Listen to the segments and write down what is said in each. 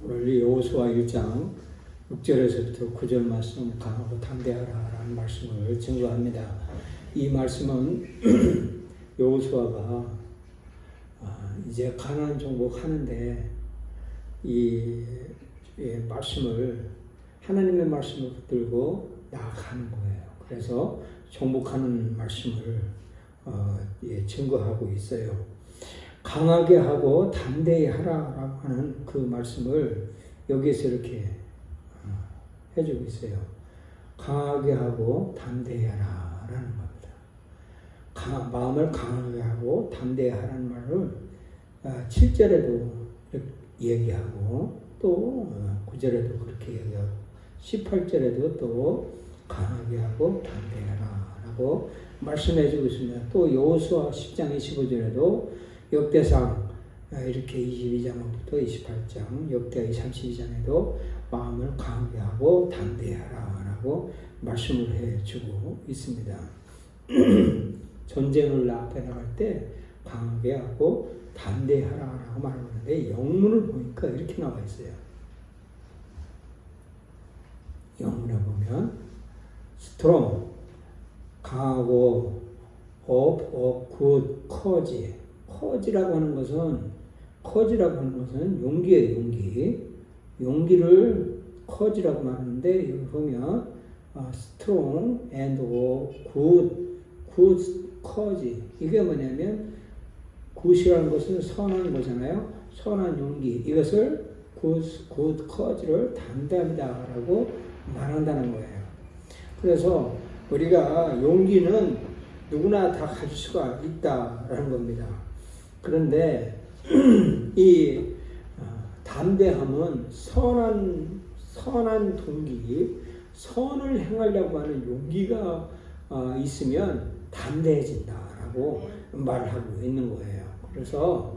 오늘 여호수아 1장 6절에서부터 9절 말씀 강하고 담대하라라는 말씀을 증거합니다. 이 말씀은 여호수아가 이제 가나안 정복하는데 이 말씀을 하나님의 말씀을 붙들고 나아가는 거예요. 그래서 정복하는 말씀을 증거하고 있어요. 강하게 하고 담대히 하라라고 하는 그 말씀을 여기에서 이렇게 해주고 있어요. 강하게 하고 담대히 하라라는 겁니다. 마음을 강하게 하고 담대히 하라는 말을 7절에도 얘기하고 또 9절에도 그렇게 얘기하고 18절에도 또 강하게 하고 담대히 하라라고 말씀해주고 있습니다. 또 여호수아 10장 25절에도 역대상 이렇게 22장부터 28장 역대 32장에도 마음을 강하게 하고 담대하라라고 말씀을 해주고 있습니다. 전쟁을 앞에 나갈 때 강하게 하고 담대하라라고 말하는데 영문을 보니까 이렇게 나와 있어요. 영문에 보면 strong, 강하고 good, courage라고 하는 것은 용기예요, 용기. 용기를 courage라고 말하는데 여기 보면 strong and good courage. 이게 뭐냐면 good이라는 것은 선한 거잖아요. 선한 용기. 이것을 good courage를 담대합니다라고 말한다는 거예요. 그래서 우리가 용기는 누구나 다 가질 수가 있다라는 겁니다. 그런데 이 담대함은 선한 동기, 선을 행하려고 하는 용기가 있으면 담대해진다라고 말을 하고 있는 거예요. 그래서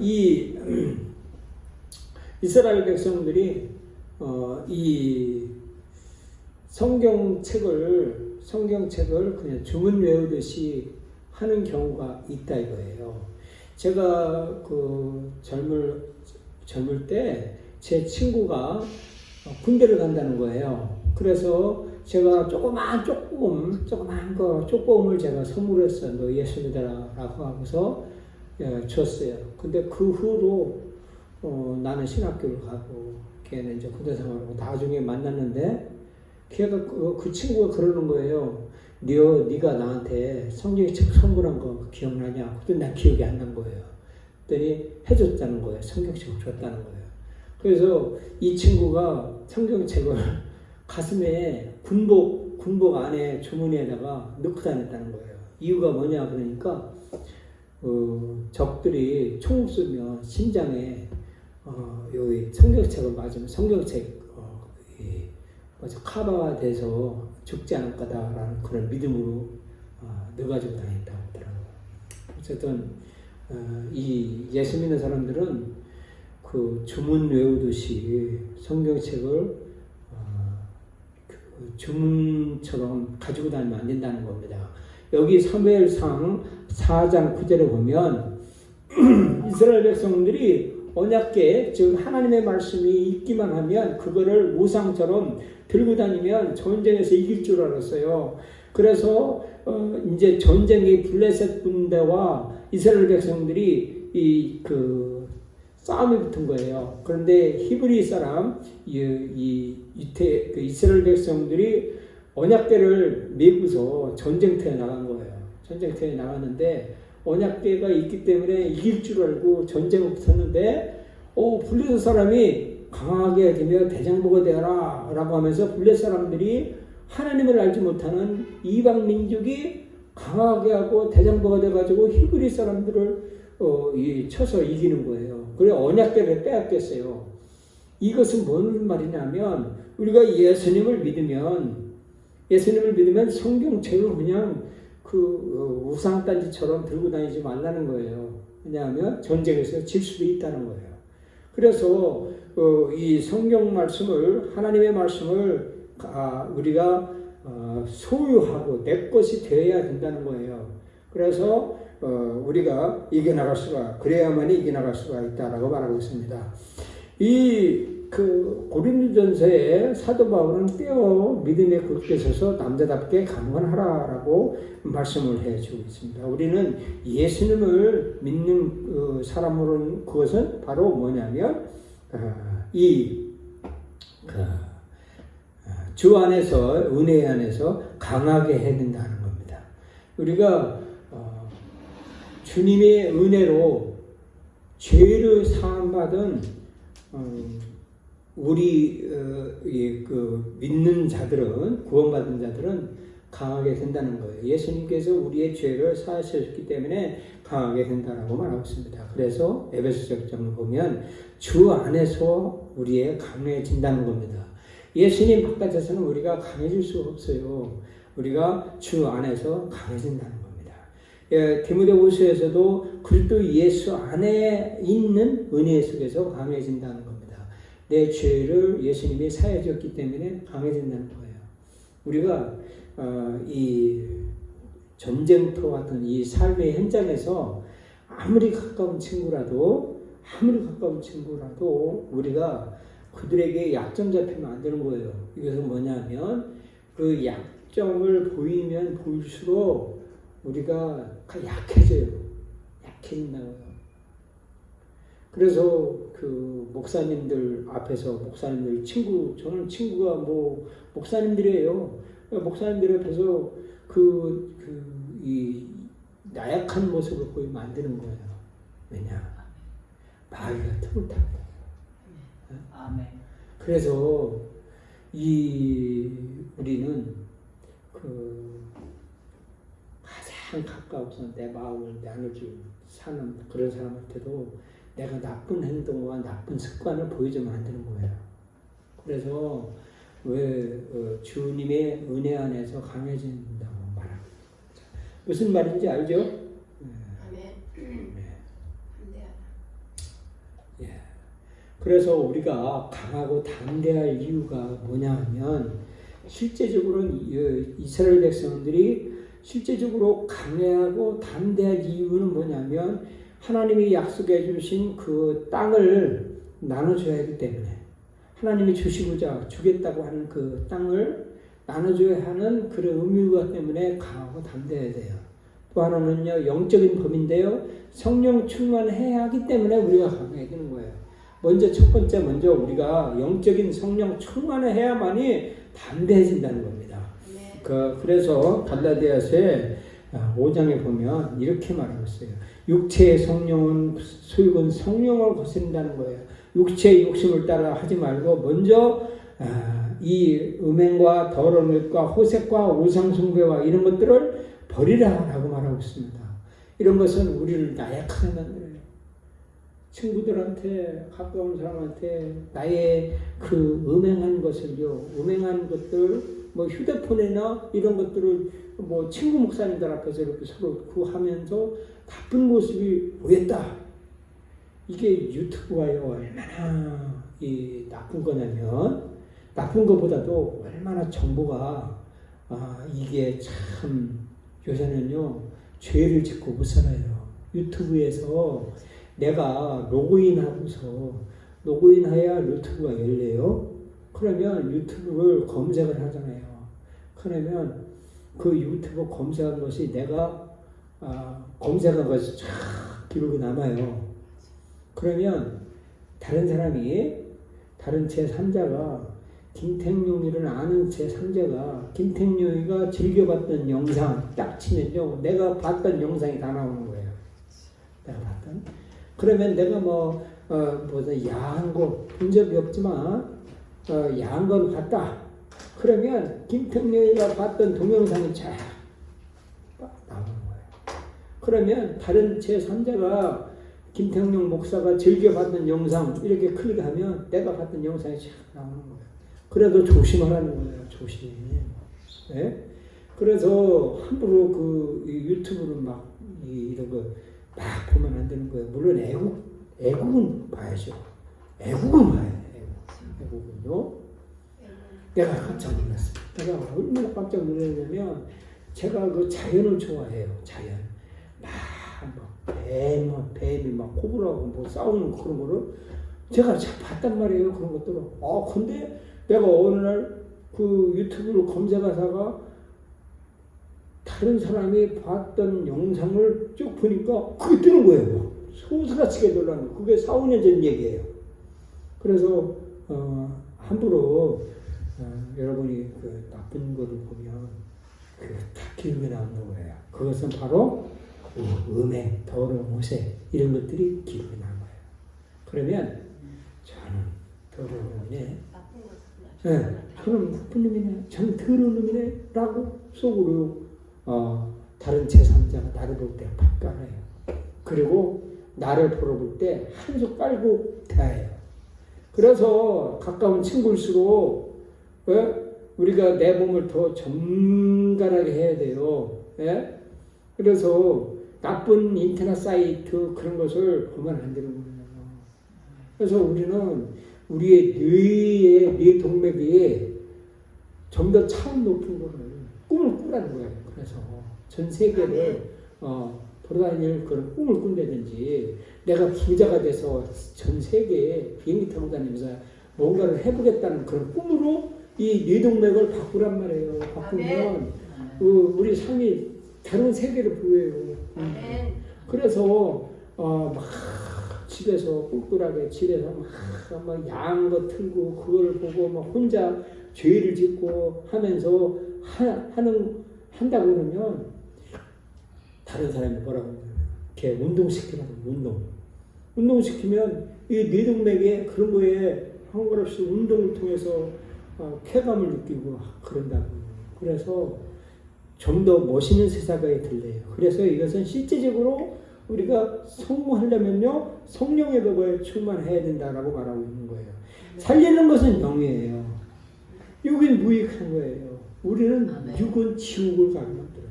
이 이스라엘 백성들이 이 성경책을 그냥 주문 외우듯이 하는 경우가 있다 이거예요. 제가 그 젊을 때 제 친구가 군대를 간다는 거예요. 그래서 제가 조그만 쪼꼬움을 제가 선물했어요. 너 예수 믿어라라고 하고서 줬어요. 근데 그 후로 나는 신학교를 가고 걔는 이제 군대 생활하고 나중에 만났는데 걔가 그 친구가 그러는 거예요. 네가 나한테 성경책 선물한 거 기억나냐? 그때 난 기억이 안 난 거예요. 그랬더니 해줬다는 거예요. 성경책을 줬다는 거예요. 그래서 이 친구가 성경책을 가슴에 군복 안에 주머니에다가 넣고 다녔다는 거예요. 이유가 뭐냐 그러니까 적들이 총 쏘면 심장에 여기 성경책을 맞으면 성경책 카바가 돼서 죽지 않을 거다라는 그런 믿음으로 넣어가지고 다닌다고 하더라고요. 어쨌든 이 예수 믿는 사람들은 그 주문 외우듯이 성경책을 그 주문처럼 가지고 다니면 안 된다는 겁니다. 여기 사무엘상 4장 9절에 보면 이스라엘 백성들이 언약궤, 즉 하나님의 말씀이 있기만 하면 그거를 우상처럼 들고 다니면 전쟁에서 이길 줄 알았어요. 그래서 이제 전쟁이 블레셋 군대와 이스라엘 백성들이 그 싸움이 붙은 거예요. 그런데 히브리 사람 이스라엘 백성들이 언약궤를 메고서 전쟁터에 나간 거예요. 전쟁터에 나갔는데 언약궤가 있기 때문에 이길 줄 알고 전쟁을 붙었는데 블레셋 사람이 강하게 되며 대장부가 되어라 라고 하면서 블레셋 사람들이 하나님을 알지 못하는 이방 민족이 강하게 하고 대장부가 돼가지고 히브리 사람들을 쳐서 이기는 거예요. 그래 언약궤를 빼앗겼어요. 이것은 뭔 말이냐면 우리가 예수님을 믿으면 성경책을 그냥 그 우상단지처럼 들고 다니지 말라는 거예요. 왜냐하면 전쟁에서 질 수도 있다는 거예요. 그래서 이 성경 말씀을 하나님의 말씀을 우리가 소유하고 내 것이 되어야 된다는 거예요. 그래서 우리가 이겨나갈 수가 그래야만이 이겨나갈 수가 있다라고 말하고 있습니다. 그 고린도전서에 사도 바울은 떼어 믿음의 굳게 서서 남자답게 강건하라라고 말씀을 해주고 있습니다. 우리는 예수님을 믿는 사람으로는 그것은 바로 뭐냐면 주 안에서 은혜 안에서 강하게 해야 된다는 겁니다. 우리가 주님의 은혜로 죄를 사함받은 우리 그 믿는 자들은 구원받은 자들은 강하게 된다는 거예요. 예수님께서 우리의 죄를 사하셨기 때문에 강하게 된다라고 말하고 있습니다. 그래서 에베소서장을 보면 주 안에서 우리의 강해진다는 겁니다. 예수님 바깥에서는 우리가 강해질 수가 없어요. 우리가 주 안에서 강해진다는 겁니다. 디모데후서에서도 그리스도 예수 안에 있는 은혜 속에서 강해진다는 겁니다. 내 죄를 예수님이 사해 줬기 때문에 강해진다는 거예요. 우리가 이 전쟁터 같은 이 삶의 현장에서 아무리 가까운 친구라도 우리가 그들에게 약점 잡히면 안 되는 거예요. 이것은 뭐냐면 그 약점을 보이면 보일수록 우리가 약해진다고요. 그래서 그 목사님들 앞에서 저는 친구가 뭐 목사님들이에요. 목사님들 앞에서 이 나약한 모습을 보이면 안 되는 거예요. 왜냐? 마귀가 틈을 타고. 아멘. 그래서 우리는 가장 가까워서 내 마음을 나눠줄 사는 그런 사람한테도 내가 나쁜 행동과 나쁜 습관을 보여주면 안 되는 거예요. 그래서 왜 주님의 은혜 안에서 강해진다고 말하는 거죠. 무슨 말인지 알죠? 예. 그래서 우리가 강하고 담대할 이유가 뭐냐 하면 실제적으로는 이스라엘 백성들이 실제적으로 강하고 담대할 이유는 뭐냐면 하나님이 약속해 주신 그 땅을 나눠줘야 하기 때문에 하나님이 주시고자 주겠다고 하는 그 땅을 나눠줘야 하는 그런 의무가 때문에 강하고 담대해야 돼요. 또 하나는요, 영적인 범인데요, 성령 충만해야 하기 때문에 우리가 강해야 되는 거예요. 첫 번째 우리가 영적인 성령 충만해야만이 담대해진다는 겁니다. 그래서 갈라디아서의 5장에 보면 이렇게 말하고 있어요. 육체의 성령은 소유는 성령을 거스른다는 거예요. 육체의 욕심을 따라 하지 말고 먼저 이 음행과 더러운 것과 호색과 우상숭배와 이런 것들을 버리라라고 말하고 있습니다. 이런 것은 우리를 나약하게 만들어요. 친구들한테, 가까운 사람한테 나의 그 음행한 것들, 뭐 휴대폰이나 이런 것들을 뭐 친구 목사님들 앞에서 이렇게 서로 하면서 나쁜 모습이 보였다. 이게 유튜브가요, 얼마나 나쁜 거냐면, 나쁜 것보다도 얼마나 정보가, 이게 참, 요새는요, 죄를 짓고 못 살아요. 유튜브에서 내가 로그인해야 유튜브가 열려요. 그러면 유튜브를 검색을 하잖아요. 그러면 그 유튜브 검색한 것이 내가 검색한 것이 쫙 기록이 남아요. 그러면 다른 제3자가 김택룡이를 아는 제3자가 김택룡이가 즐겨봤던 영상 딱 치면요, 내가 봤던 영상이 다 나오는 거예요. 내가 봤던. 그러면 내가 야한 거 본 적이 없지만 야한 걸 봤다. 그러면 김택룡이가 봤던 동영상이 쫙 나오는 거예요. 그러면 다른 제3자가 김택룡 목사가 즐겨봤던 영상 이렇게 클릭하면 내가 봤던 영상이 쫙 나오는 거예요. 그래도 조심하라는 거예요. 조심. 네? 그래서 함부로 그 유튜브를 이런 거 막 보면 안 되는 거예요. 물론 애국은 봐야죠. 애국은 봐야 돼요. 애국은요. 내가 깜짝 놀랐어요. 내가 얼마나 깜짝 놀랐냐면 제가 그 자연을 좋아해요. 자연. 뱀이 코브라하고 싸우는 그런 거를 제가 참 봤단 말이에요. 그런 것들을. 근데 내가 어느 날 그 유튜브를 검색하다가 다른 사람이 봤던 영상을 쭉 보니까 그게 뜨는 거예요. 소스라치게 놀라는 거. 그게 4, 5년 전 얘기예요. 그래서 함부로 여러분이 그 나쁜 거를 보면 다 기름이 나오는 거예요. 그것은 바로 음행, 더러운 모세 이런 것들이 기름이 나는 거예요. 그러면 저는 더러운 놈이네. 그럼 나쁜 놈이네. 저는 더러운 놈이네. 라고 속으로 다른 제3자가 나를 볼 때 바꿔놔요. 그리고 나를 보러 볼 때 한수 깔고 대해요. 그래서 가까운 친구일수록 우리가 내 몸을 더 정갈하게 해야 돼요. 그래서 나쁜 인터넷 사이트 그런 것을 보면 안 되는 거예요. 그래서 우리는 우리의 뇌 동맥이 좀 더 차원 높은 거를 꿈을 꾸라는 거예요. 그래서 전 세계를 돌아다닐 그런 꿈을 꾼다든지 내가 부자가 돼서 전 세계에 비행기 타고 다니면서 뭔가를 해보겠다는 그런 꿈으로 이 뇌동맥을 바꾸란 말이에요. 바꾸면 우리 삶이 다른 세계를 보여요. 그래서 막 집에서 꿀꿀하게 집에서 막 야한 거 틀고 그걸 보고 막 혼자 죄를 짓고 하면서 한다고 그러면 다른 사람이 뭐라고 하냐면 걔 운동시키라고 운동시키면 이 뇌동맥에 그런 거에 한걸없이 운동을 통해서 쾌감을 느끼고 그런다고. 그래서 좀 더 멋있는 세상에 들려요. 그래서 이것은 실제적으로 우리가 성공하려면요 성령의 법에 충만해야 된다라고 말하고 있는 거예요. 살리는 것은 영이에요. 육은 무익한 거예요. 우리는 육은 지옥을 가게 만들어요.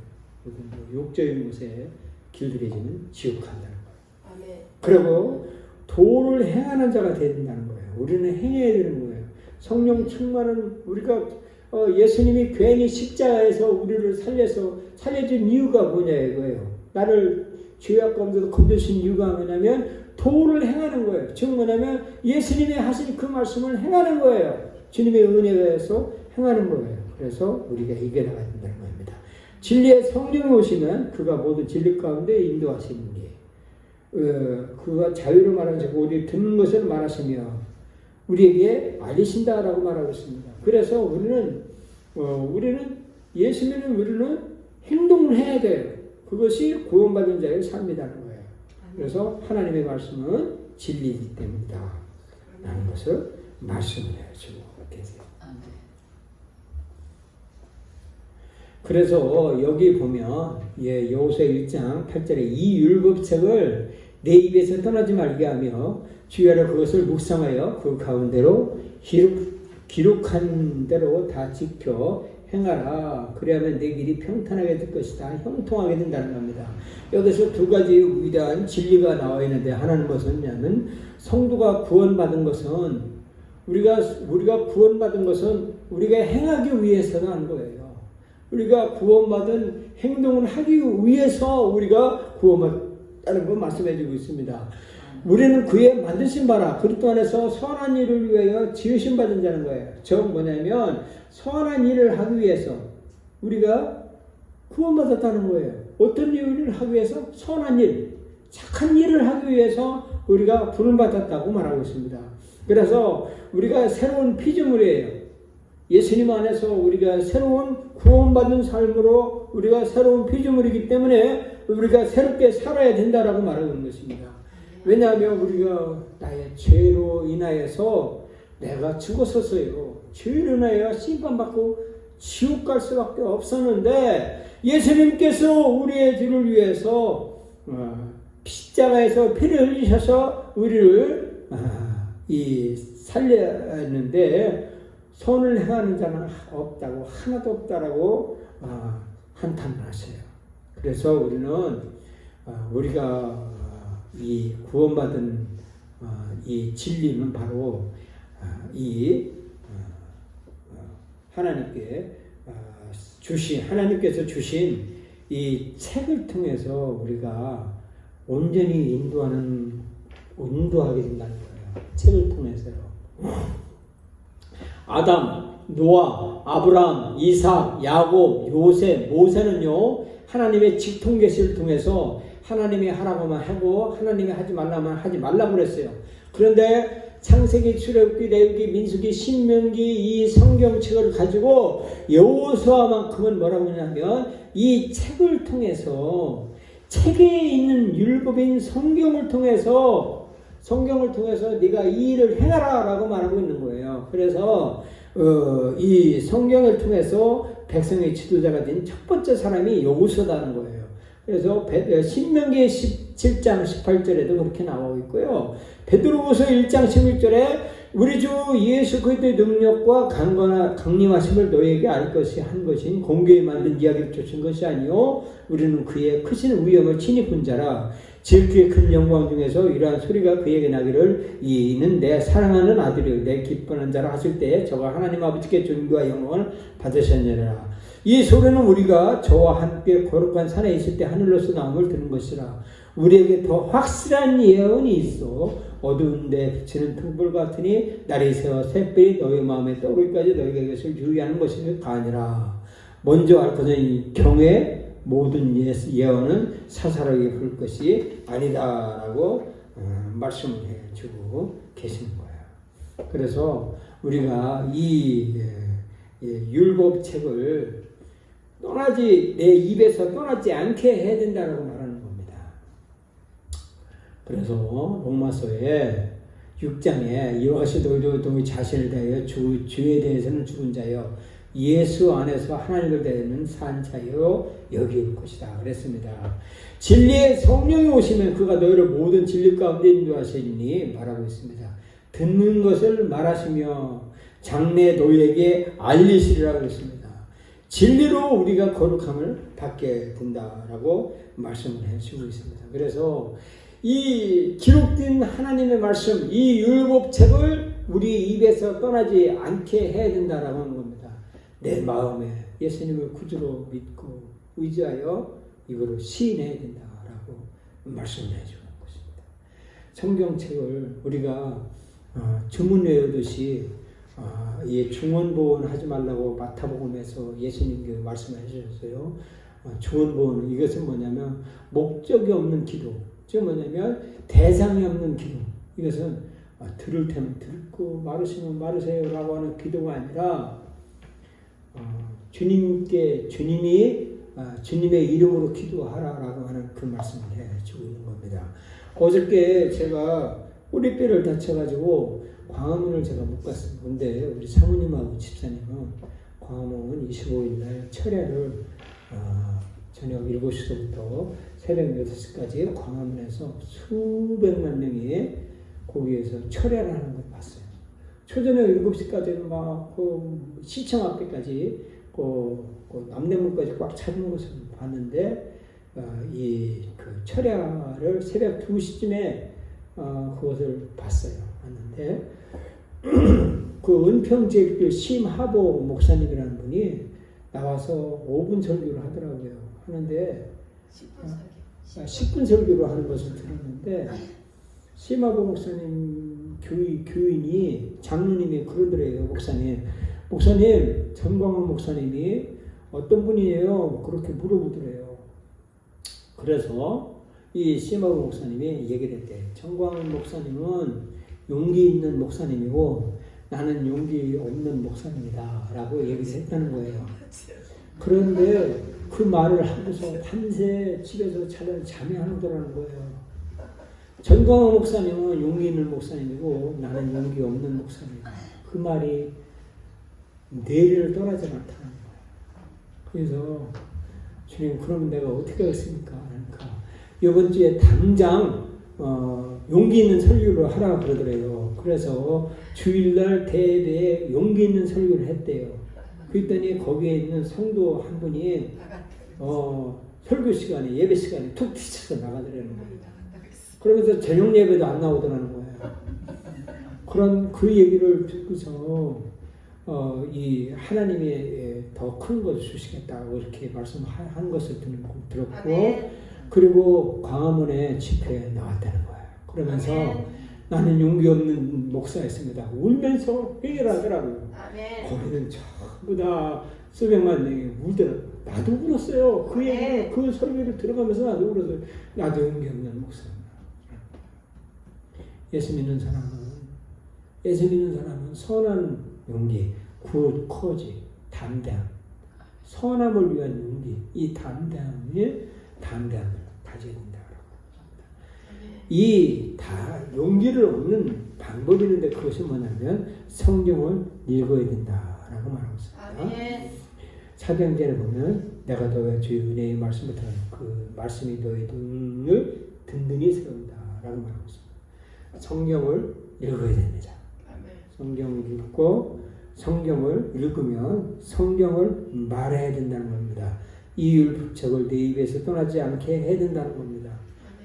욕적인 곳에 길들여지는 지옥 간다는 거예요. 그리고 도를 행하는 자가 되야 된다는 거예요. 우리는 행해야 되는 거예요. 성령 충만은 우리가 예수님이 괜히 십자가에서 우리를 살려준 이유가 뭐냐 이거예요. 나를 죄악 가운데서 건져주신 이유가 뭐냐면 도를 행하는 거예요. 즉 뭐냐면 예수님이 하신 그 말씀을 행하는 거예요. 주님의 은혜에 의해서 행하는 거예요. 그래서 우리가 이겨나가야 된다는 겁니다. 진리의 성령이 오시면 그가 모든 진리 가운데 인도하시는 게 그가 자유를 말하시고 우리 듣는 것을 말하시며 우리에게 알리신다라고 말하고 있습니다. 그래서 우리는 예수님은 우리는 행동을 해야 돼요. 그것이 구원받은 자의 삶이라는 거예요. 그래서 하나님의 말씀은 진리이기 때문이다 라는 것을 말씀을 해주고 계세요. 그래서 여기 보면 여호수아 1장 8절에 이 율법책을 내 입에서 떠나지 말게 하며 주야로 그것을 묵상하여 그 가운데로 기록한 대로 다 지켜 행하라. 그래야만 내 길이 평탄하게 될 것이다. 형통하게 된다는 겁니다. 여기서 두 가지 위대한 진리가 나와 있는데 하나는 무엇이냐면 성도가 구원받은 것은 우리가 구원받은 것은 우리가 행하기 위해서는 한 거예요. 우리가 구원받은 행동을 하기 위해서 우리가 구원받다는 걸 말씀해 주고 있습니다. 우리는 그의 만드신 바라 그리스도 안에서 선한 일을 위하여 지으신 받은 자는 거예요. 즉 뭐냐면 선한 일을 하기 위해서 우리가 구원받았다는 거예요. 어떤 일을 하기 위해서? 선한 일, 착한 일을 하기 위해서 우리가 부름받았다고 말하고 있습니다. 그래서 우리가 새로운 피조물이에요. 예수님 안에서 우리가 새로운 구원받은 삶으로 우리가 새로운 피조물이기 때문에 우리가 새롭게 살아야 된다라고 말하고 있는 것입니다. 왜냐하면 우리가 나의 죄로 인하여서 내가 죽었었어요. 죄로 인하여 심판받고 지옥 갈 수밖에 없었는데 예수님께서 우리의 죄를 위해서 십자가에서 피를 흘리셔서 우리를 살렸는데 선을 행하는 자는 없다고 하나도 없다라고 한탄을 하세요. 그래서 우리가 이 구원받은 이 진리는 바로 하나님께서 주신 이 책을 통해서 우리가 온전히 인도하게 된다는 거예요. 책을 통해서요. 아담, 노아, 아브라함, 이삭, 야곱, 요셉, 모세는요 하나님의 직통 계시를 통해서 하나님이 하라고만 하고 하나님이 하지 말라면 하지 말라고 그랬어요. 그런데 창세기, 출애굽기, 레위기, 민수기, 신명기 이 성경책을 가지고 여호수아만큼은 뭐라고 하냐면 이 책을 통해서 책에 있는 율법인 성경을 통해서 네가 이 일을 행하라라고 말하고 있는 거예요. 그래서 이 성경을 통해서 백성의 지도자가 된 첫 번째 사람이 여호수아라는 거예요. 그래서 신명기 17장 18절에도 그렇게 나오고 있고요. 베드로후서 1장 16절에 우리 주 예수 그리스도의 능력과 강림하심을 너희에게 알 것이 한 것인 공교에 만든 이야기를 쫓은 것이 아니요 우리는 그의 크신 위엄을 친히 본 자라. 즉 그의 큰 영광 중에서 이러한 소리가 그에게 나기를 이는 내 사랑하는 아들이요 내 기뻐하는 자라 하실 때에 저가 하나님 아버지께 존귀와 영광을 받으셨느니라. 이 소리는 우리가 저와 함께 거룩한 산에 있을 때 하늘로서 나옴을 들은 것이라. 우리에게 더 확실한 예언이 있어 어두운 데 비치는 등불 같으니 날이 새어 샛별이 너희 마음에 떠오르기까지 너희에게 그것을 유의하는 것이 아니라. 먼저 알 것은 이 경외 모든 예언은 사사로이 부를 것이 아니다라고 말씀을 해주고 계시는 거예요. 그래서 우리가 이 율법책을 내 입에서 떠나지 않게 해야 된다라고 말하는 겁니다. 그래서 로마서의 6장에 이와 같이 너희도 자신을 대하여 주에 대해서는 죽은 자여 예수 안에서 하나님을 대하여는 산 자여 여길 것이다 그랬습니다. 진리의 성령이 오시면 그가 너희를 모든 진리 가운데 인도하시니 말하고 있습니다. 듣는 것을 말하시며 장래 너희에게 알리시리라 그랬습니다. 진리로 우리가 거룩함을 받게 된다라고 말씀을 해주고 있습니다. 그래서 이 기록된 하나님의 말씀, 이 율법책을 우리 입에서 떠나지 않게 해야 된다라고 하는 겁니다. 내 마음에 예수님을 구주로 믿고 의지하여 이거를 시인해야 된다라고 말씀을 해주는 것입니다. 성경책을 우리가 주문 외우듯이 이 중언부언 하지 말라고 마태복음에서 예수님께서 말씀해 주셨어요. 중언부언 이것은 뭐냐면 목적이 없는 기도, 즉 뭐냐면 대상이 없는 기도. 이것은 들을 테면 듣고 말으시면 말으세요라고 하는 기도가 아니라 주님의 이름으로 기도하라라고 하는 그 말씀을 해주고 있는 겁니다. 어저께 제가 꼬리뼈를 다쳐가지고 광화문을 제가 못 갔습니다. 근데 우리 사모님하고 집사님은 광화문 25일날 철야를 저녁 7시부터 새벽 6시까지 광화문에서 수백만 명이 거기에서 철야를 하는 걸 봤어요. 초저녁 7시까지는 막 시청 앞에까지 남대문까지 꽉 차는 것을 봤는데 그 철야를 새벽 2시쯤에 그것을 봤어요. 봤는데 그 은평제일교 심하보 목사님이라는 분이 나와서 5분 설교를 하더라고요. 하는데 10분 설교를 하는 것을 들었는데 심하보 목사님 교인이 장로님이 그러더래요. 목사님 전광훈 목사님이 어떤 분이에요? 그렇게 물어보더래요. 그래서 이 심하보 목사님이 얘기를 했대. 전광훈 목사님은 용기 있는 목사님이고 나는 용기 없는 목사님이다 라고 얘기를 했다는 거예요. 그런데 그 말을 하고서 밤새 집에서 잠이 안 오더라는 거예요. 전광훈 목사님은 용기 있는 목사님이고 나는 용기 없는 목사님이다. 그 말이 내리를 떠나지 않다는 거예요. 그래서 주님 그럼 내가 어떻게 하겠습니까? 그러니까 이번 주에 당장 용기 있는 설교를 하라 그러더래요. 그래서 주일날 대회에 용기 있는 설교를 했대요. 그랬더니 거기에 있는 성도 한 분이 설교 시간에 예배 시간에 툭 뒤쳐서 나가더라는 거예요. 그러면서 저녁 예배도 안 나오더라는 거예요. 그런 그 얘기를 듣고서 이 하나님이 더 큰 것을 주시겠다고 이렇게 말씀한 것을 들었고 그리고 광화문에 집회에 나왔다는 거예요. 그러면서 나는 용기 없는 목사였습니다. 울면서 회개를 하더라고요. 아멘. 거기는 전부 다 수백만 명이 울더라고요. 나도 울었어요. 그 얘기를, 그 설교를 들어가면서 나도 울었어요. 나도 용기 없는 목사입니다. 예수 믿는 사람은 선한 용기, 굿 커지, 담대함, 선함을 위한 용기, 이 담대함을 가져야 된다. 이 다 용기를 얻는 방법이 있는데 그것이 뭐냐면 성경을 읽어야 된다라고 말하고 있습니다. 사도행전에 보면 내가 너의 주의 은혜의 말씀부터 그 말씀이 너의 눈을 든든히 세운다라고 말하고 있습니다. 성경을 읽어야 됩니다. 성경을 읽고 성경을 읽으면 성경을 말해야 된다는 겁니다. 이 율법책을 내 입에서 떠나지 않게 해야 된다는 겁니다.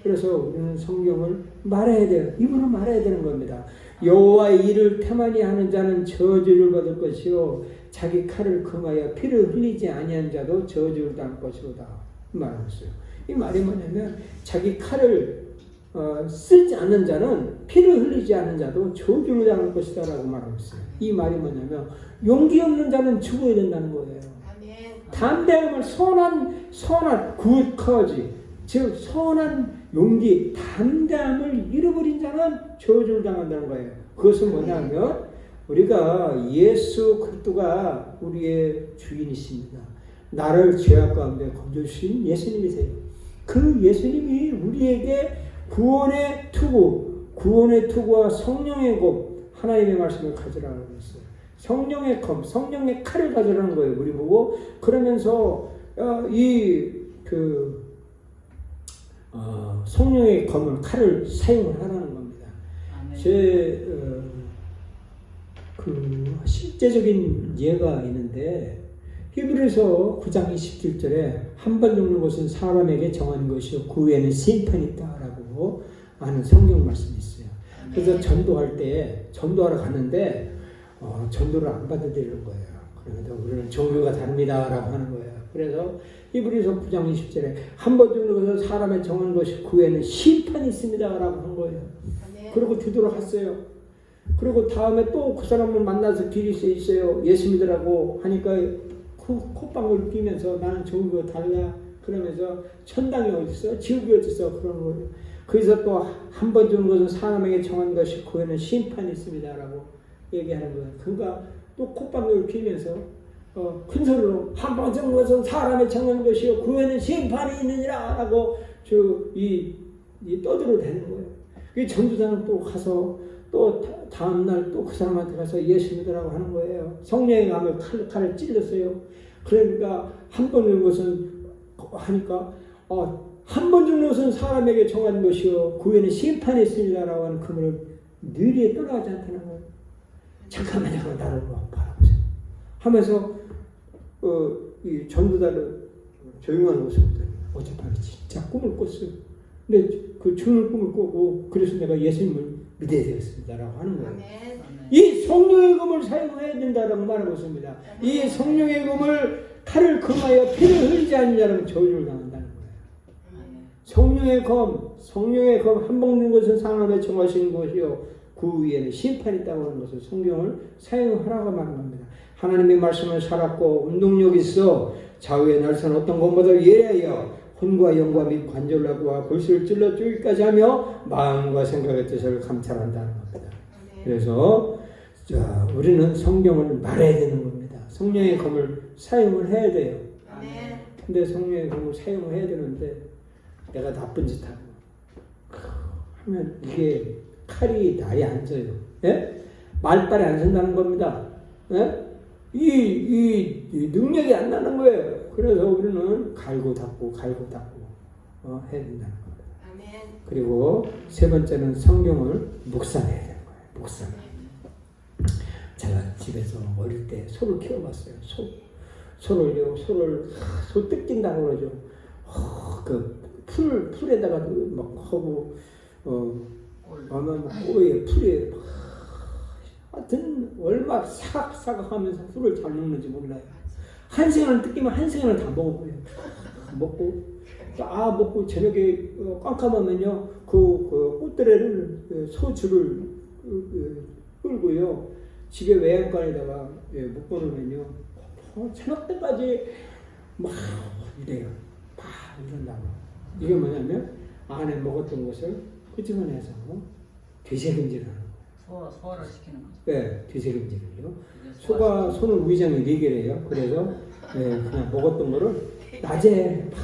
그래서 우리는 성경을 말해야 돼요. 입으로 말해야 되는 겁니다. 여호와의 일을 태만히 하는 자는 저주를 받을 것이요 자기 칼을 금하여 피를 흘리지 아니한 자도 저주를 당할 것이로다 말하고 있어요. 이 말이 뭐냐면 자기 칼을 쓰지 않는 자는 피를 흘리지 않는 자도 저주를 당할 것이다 라고 말하고 있어요. 이 말이 뭐냐면 용기 없는 자는 죽어야 된다는 거예요. 담대함을 선한 굿 커지 즉 선한 용기, 담대함을 잃어버린 자는 저주를 당한다는 거예요. 그것은 뭐냐면 우리가 예수 그리스도가 우리의 주인이십니다. 나를 죄악 가운데 건져주신 예수님이세요. 그 예수님이 우리에게 구원의 투구와 성령의 검, 하나님의 말씀을 가져라고 했어요. 성령의 검, 성령의 칼을 가져라는 거예요. 우리 보고 그러면서 성령의 검을 칼을 사용을 하라는 겁니다. 실제적인 예가 있는데 히브리서 9장 27절에 한 번 죽는 것은 사람에게 정한 것이요 그 후에는 심판이 있다라고 하는 성경 말씀이 있어요. 그래서 전도하러 갔는데 전도를 안 받아들이는 거예요. 그래서 우리는 종교가 다릅니다라고 하는 거예요. 그래서 히브리서 9장 20절에 한 번 죽는 것은 사람의 정한 것이 그 후에는 심판이 있습니다라고 한 거예요. 그리고 주도록 했어요. 그리고 다음에 또 그 사람을 만나서 길이 있어요. 예수 믿으라고 하니까 콧방울 끼면서 나는 종교가 달라 그러면서 천당이 어딨어? 지옥이 어딨어? 그런 거예요. 그래서 또 한 번 죽는 것은 사람에게 정한 것이 그 후에는 심판이 있습니다라고 얘기하는 거예요. 그러니까 또 콧방울 끼면서 큰 소리로 한 번 죽는 것은 사람의 정한 것이요 그 후에는 심판이 있느니라 하고 떠들어 대는 거예요. 이 전도사는 또 가서 또 다음날 또 그 사람한테 가서 예수 믿으라고 하는 거예요. 성령의 감을 칼을 찔렀어요. 그러니까 한 번 죽는 것은 하니까 한 번 죽는 것은 사람에게 정한 것이요 그 후에는 심판이 있습니다라고 하는 그 말을 뇌리에 떠나가지 않다는 거예요. 잠깐만 나를 바라보세요 하면서 이 전도자를 조용한 곳에 어젯밤에 진짜 꿈을 꿨어요. 근데 그 죽는 꿈을 꾸고 그래서 내가 예수님을 믿어야 되겠습니다라고 하는 거예요. 아멘. 이 성령의 검을 사용해야 된다라고 말하고 있습니다. 아멘. 이 성령의 검을 칼을 금하여 피를 흘리지 않는 자라면 저주를 당한다는 거예요. 아멘. 성령의 검 한 번 죽는 것은 사람의 정하신 것이요 그 위에는 심판이 있다고 하는 것을 성경을 사용하라고 말하는 겁니다. 하나님의 말씀을 살았고 운동력이 있어 좌우의 날선 어떤 것보다 예리하여 혼과 영과 및 관절락과 골수를 찔러 죽기까지 하며 마음과 생각의 뜻을 감찰한다는 겁니다. 그래서 우리는 성경을 말해야 되는 겁니다. 성령의 검을 사용을 해야 돼요. 근데 성령의 검을 사용을 해야 되는데 내가 나쁜 짓 하고 하면 이게 칼이 날이 안 져요. 예? 말빨이 안 선다는 겁니다. 예? 이 능력이 안 나는 거예요. 그래서 우리는 갈고 닦고 해야 된다는 겁니다. 아멘. 그리고 세 번째는 성경을 묵상해야 되는 거예요. 묵상. 제가 집에서 어릴 때 소를 키워봤어요. 소 뜯긴다고 그러죠. 풀에다가 막 하고 아마 꼬리에 풀에 하여튼 얼마 사각사각 하면서 풀을 잘 먹는지 몰라요. 한 시간을 뜯기면 한 시간을 다 먹어버려요. 먹고 저녁에 깜깜하면요 그 꽃들에를 소주를 끌고요. 집에 외양간에다가 묶어놓으면요. 저녁 때까지 막 이래요. 막 이런다고. 이게 뭐냐면 안에 먹었던 것을 끄집어내서 되새김질하는 거예요. 소화를 시키는 거죠. 네, 되새김질을요. 소는 위장이 4개래요. 그래서 그냥 먹었던 거를 낮에 막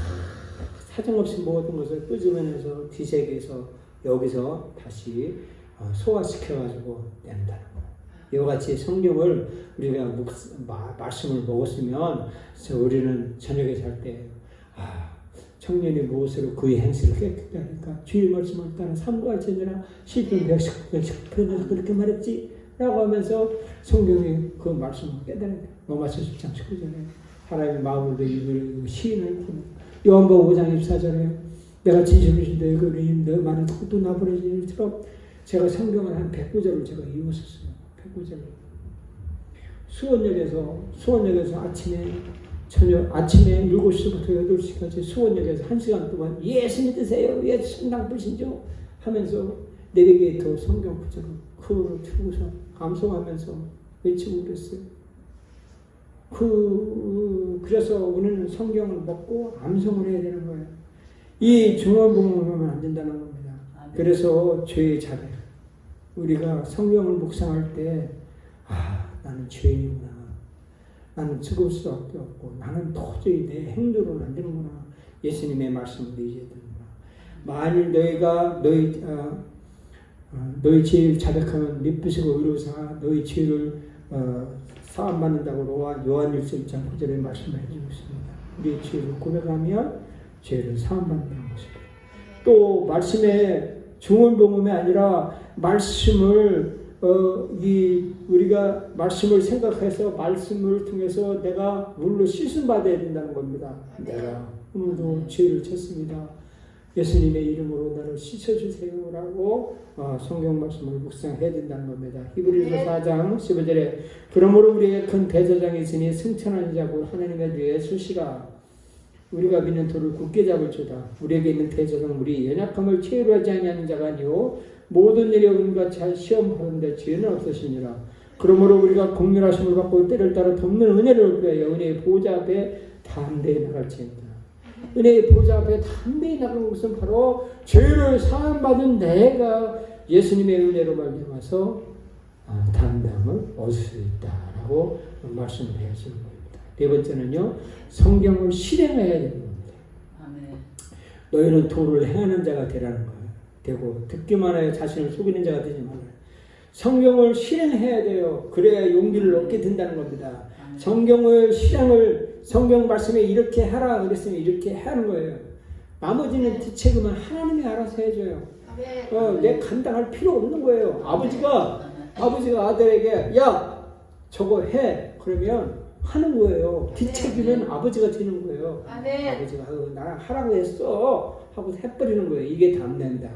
사정없이 먹었던 것을 끄집어내서 뒤새겨서 여기서 다시 소화시켜가지고 낸다는 거예요. 이와 같이 성경을 우리가 말씀을 먹었으면 우리는 저녁에 잘 때 청년이 무엇으로 그의 행실을 깨끗게 하니까 주의 말씀을 따라 삼가할지니라 시편 119편에서 그렇게 말했지 라고 하면서 성경이 그 말씀을 깨달아야 돼요. 로마서 10장 19절에 하나님의 마음으로 이걸 시인을 요한복음 5장 24절에 내가 진실이신 너희 그리인 너 많은 것도 나버려진 일처럼 제가 성경을 한 109절을 제가 이었었어요. 109절. 수원역에서 아침에 7시부터 8시까지 수원역에서 1시간 동안 예수 믿으세요. 예수 신당 불신죠. 하면서 내비게이터 성경 구절을 그거를 틀고서 감성하면서 외치고 그랬어요. 그래서 우리는 성경을 먹고 암송을 해야 되는 거예요. 이 중원복음을 하면 안 된다는 겁니다. 그래서 죄의 자백. 우리가 성경을 묵상할 때 나는 죄인이구나. 나는 죽을 수밖에 없고 나는 도저히 내 행동으로는 안 되는구나. 예수님의 말씀을 믿어야 되는구나. 만일 너희가 너희 죄를 자백하면 미쁘시고 의로우사 너희 죄를 사함받는다고 요한일서 1장 9절에 말씀을 해주고 있습니다. 우리의 죄를 고백하면 죄를 사함받는다는 것입니다. 또 말씀에 중원복음이 아니라 말씀을 우리가 말씀을 생각해서 말씀을 통해서 내가 물로 씻음 받아야 된다는 겁니다. 내가 오늘도 죄를 졌습니다. 예수님의 이름으로 나를 씻어주세요라고 성경 말씀을 묵상해야 된다는 겁니다. 히브리서 4장 15절에 그러므로 우리에게 큰 대제사장이 있으니 승천한 자고 하나님의 뒤에 수시가 우리가 믿는 돌을 굳게 잡을지어다. 우리에게 있는 대제사장은 우리 연약함을 체류하지 아니하는 자가 아니요 모든 일에 우리가 잘 시험하는데 죄는 없으시니라. 그러므로 우리가 긍휼하심을 받고 때를 따라 돕는 은혜를 얻고야 은혜의 보좌 앞에 담대히 나갈지어다. 은혜의 보좌 앞에 담대히 나가는 것은 바로 죄를 사함받은 내가 예수님의 은혜로 말미암아서 담대함을 얻을 수 있다라고 말씀을 해주는 겁니다. 네 번째는요, 성경을 실행해야 되는 겁니다. 너희는 도를 행하는 자가 되라는 거예요. 되고 듣기만 하여 자신을 속이는 자가 되지 말아요. 성경을 실행해야 돼요. 그래야 용기를 얻게 된다는 겁니다. 성경 말씀에 이렇게 하라 그랬으면 이렇게 하는 거예요. 나머지는 뒷책임은 하나님이 알아서 해줘요. 내 감당할 필요 없는 거예요. 아버지가 아들에게 야 저거 해 그러면 하는 거예요. 뒷책임은 아버지가 되는 거예요. 아버지가 나랑 하라고 했어 하고 해버리는 거예요. 이게 담된다.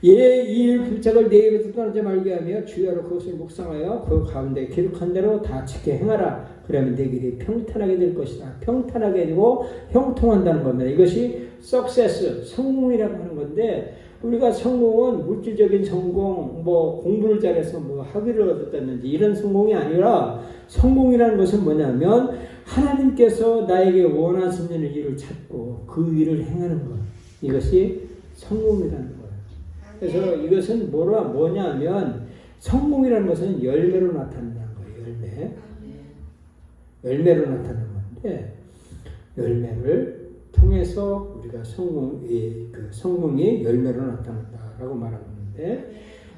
이 일 불책을 내 입에서 떠나지 말게 하며 주야로 그것을 묵상하여 그 가운데 기록한 대로 다 지켜 행하라. 그러면 내 길이 평탄하게 될 것이다. 평탄하게 되고 형통한다는 겁니다. 이것이 success, 성공이라고 하는 건데 우리가 성공은 물질적인 성공, 공부를 잘해서 학위를 얻었다든지 이런 성공이 아니라 성공이라는 것은 뭐냐면 하나님께서 나에게 원하시는 일을 찾고 그 일을 행하는 것. 이것이 성공이라는 거예요. 그래서 이것은 뭐냐면 성공이라는 것은 열매로 나타난다는 거예요. 열매로 나타나는 건데 열매를 통해서 우리가 성공이 열매로 나타난다라고 말하고 있는데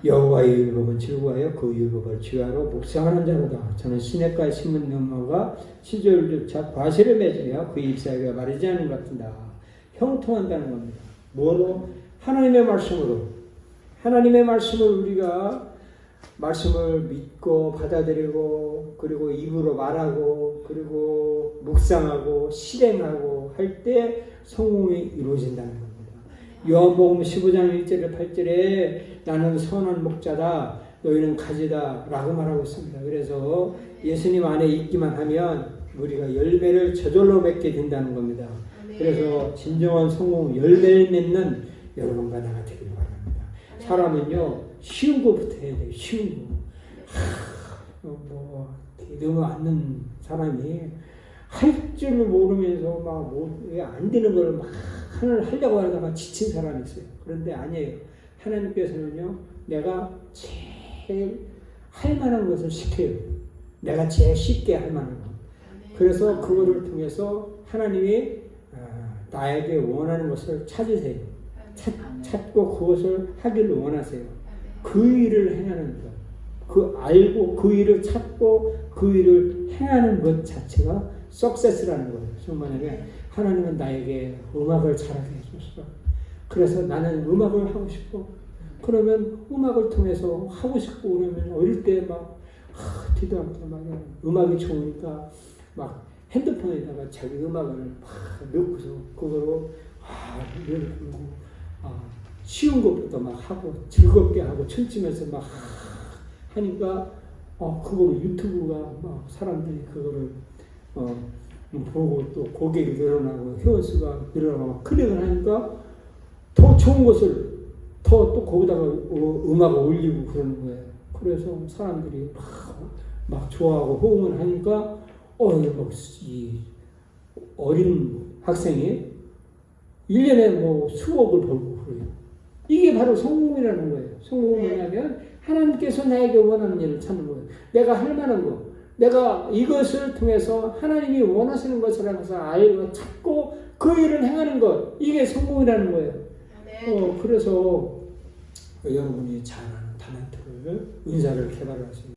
여호와의 율법은 즐거워하여 그 율법을 지하로 묵상하는 자로다. 저는 시냇가에 심은 나무가 시절조차 과실을 맺으며 그 잎사귀가 마르지 않은 것 같은다. 형통한다는 겁니다. 뭐로? 하나님의 말씀을 우리가 말씀을 믿고 받아들이고 그리고 입으로 말하고 그리고 묵상하고 실행하고 할 때 성공이 이루어진다는 겁니다. 요한복음 15장 1절에 8절에 나는 선한 목자다 너희는 가지다 라고 말하고 있습니다. 그래서 예수님 안에 있기만 하면 우리가 열매를 저절로 맺게 된다는 겁니다. 그래서 진정한 성공, 열매를 맺는 여러분과 나가 되길 바랍니다. 사람은요 쉬운 것부터 해야 돼요. 쉬운 거. 너무 않는 사람이 할 줄을 모르면서 안 되는 걸 막 하려고 하다가 지친 사람이 있어요. 그런데 아니에요. 하나님께서는요 내가 제일 할 만한 것을 시켜요. 내가 제일 쉽게 할 만한 것. 그래서 그거를 통해서 하나님이 나에게 원하는 것을 찾으세요. 찾고 그것을 하기를 원하세요. 그 일을 행하는 것. 그 알고 그 일을 찾고 그 일을 행하는 것 자체가 석세스라는 거예요. 정말 하나님은 나에게 음악을 잘하게 해줬어. 그래서 나는 음악을 하고 싶어. 그러면 음악을 통해서 하고 싶고 그러면 어릴 때 뒤도 않게 음악이 좋으니까 막 핸드폰에다가 자기 음악을 막 넣고서 그거로 쉬운 것부터 막 하고 즐겁게 하고 춤추면서 막 하니까 그거를 유튜브가 막 사람들이 그거를 보고 또 고객이 늘어나고 회원수가 늘어나고 막 클릭을 하니까 더 좋은 것을 또 거기다가 음악을 올리고 그러는 거예요. 그래서 사람들이 막 좋아하고 호응을 하니까 이 어린 학생이 1년에 수억을 벌고 그래요. 이게 바로 성공이라는 거예요. 성공은 뭐냐면 하나님께서 나에게 원하는 일을 찾는 거예요. 내가 할 만한 거. 내가 이것을 통해서 하나님이 원하시는 것을 하면서 알고 찾고 그 일을 행하는 것. 이게 성공이라는 거예요. 그래서 여러분이 잘하는 탤런트를 은사를 개발하십니다.